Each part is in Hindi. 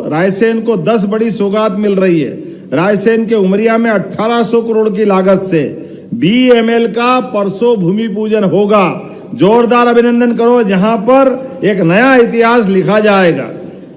रायसेन को 10 बड़ी सौगात मिल रही है। रायसेन के उमरिया में 1800 करोड़ की लागत से BML का परसों भूमि पूजन होगा। जोरदार अभिनंदन करो, जहां पर एक नया इतिहास लिखा जाएगा।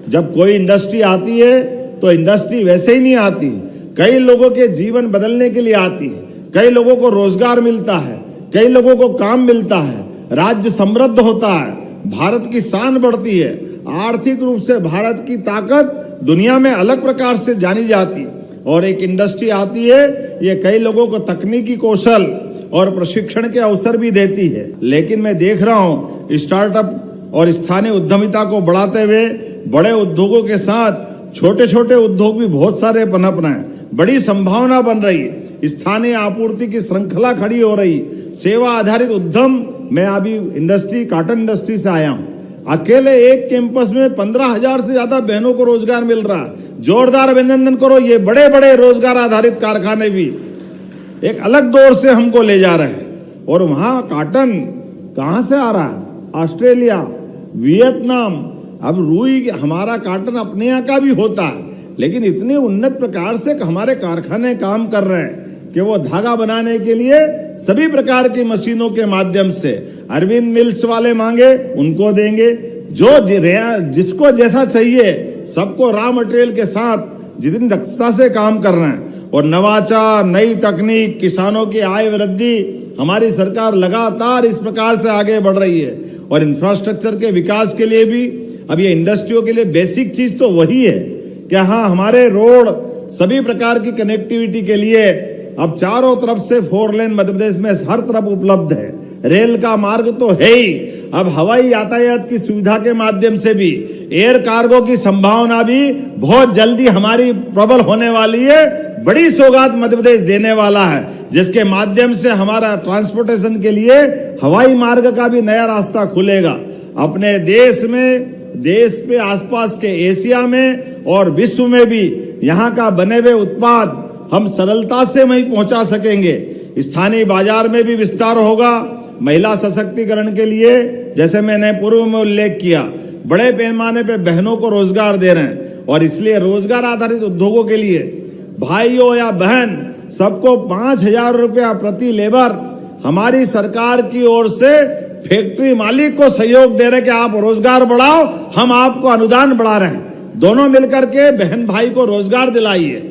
जब कोई इंडस्ट्री आती है तो इंडस्ट्री वैसे ही नहीं आती, कई लोगों के जीवन बदलने के लिए आती है, कई लोगों को रोजगार मिलता है, कई लोगों को काम मिलता है, राज्य समृद्ध होता है, भारत की शान बढ़ती है, आर्थिक रूप से भारत की ताकत दुनिया में अलग प्रकार से जानी जाती है। और एक इंडस्ट्री आती है, ये कई लोगों को तकनीकी कौशल और प्रशिक्षण के अवसर भी देती है। लेकिन मैं देख रहा हूं स्टार्टअप और स्थानीय उद्यमिता को बढ़ाते हुए बड़े उद्योगों के साथ छोटे छोटे उद्योग भी बहुत सारे पनप रहे हैं। बड़ी संभावना बन रही है, स्थानीय आपूर्ति की श्रृंखला खड़ी हो रही, सेवा आधारित उद्यम। मैं अभी काटन इंडस्ट्री से आया हूं, अकेले एक कैंपस में 15,000 से ज्यादा बहनों को रोजगार मिल रहा है। जोरदार अभिनंदन करो, ये बड़े बड़े रोजगार आधारित कारखाने भी एक अलग दौर से हमको ले जा रहे हैं। और वहां काटन कहां से आ रहा है? ऑस्ट्रेलिया, वियतनाम, अब रुई, हमारा काटन अपने यहाँ का भी होता है, लेकिन इतने उन्नत प्रकार से हमारे कारखाने काम कर रहे हैं कि वो धागा बनाने के लिए सभी प्रकार की मशीनों के माध्यम से अरविंद मिल्स वाले मांगे उनको देंगे, जो जिसको जैसा चाहिए सबको रॉ मटेरियल के साथ जितनी दक्षता से काम कर रहे हैं। और नवाचार, नई तकनीक, किसानों की आय वृद्धि, हमारी सरकार लगातार इस प्रकार से आगे बढ़ रही है। और इंफ्रास्ट्रक्चर के विकास के लिए भी अब ये इंडस्ट्रियों के लिए बेसिक चीज तो वही है कि हाँ, हमारे रोड सभी प्रकार की कनेक्टिविटी के लिए अब चारों तरफ से 4 लेन मध्य प्रदेश में हर तरफ उपलब्ध है। रेल का मार्ग तो है ही, अब हवाई यातायात की सुविधा के माध्यम से भी एयर कार्गो की संभावना भी बहुत जल्दी हमारी प्रबल होने वाली है। बड़ी सौगात मध्य प्रदेश देने वाला है, जिसके माध्यम से हमारा ट्रांसपोर्टेशन के लिए हवाई मार्ग का भी नया रास्ता खुलेगा। अपने देश में, देश पे आसपास के एशिया में और विश्व में भी यहाँ का बने हुए उत्पाद हम सरलता से वहीं पहुंचा सकेंगे। स्थानीय बाजार में भी विस्तार होगा। महिला सशक्तिकरण के लिए, जैसे मैंने पूर्व में उल्लेख किया, बड़े पैमाने पे बहनों को रोजगार दे रहे हैं। और इसलिए रोजगार आधारित उद्योगों के लिए भाइयों या बहन सबको 5,000 रुपया प्रति लेबर हमारी सरकार की ओर से फैक्ट्री मालिक को सहयोग दे रहे कि आप रोजगार बढ़ाओ, हम आपको अनुदान बढ़ा रहे हैं। दोनों मिलकर के बहन भाई को रोजगार दिलाइए।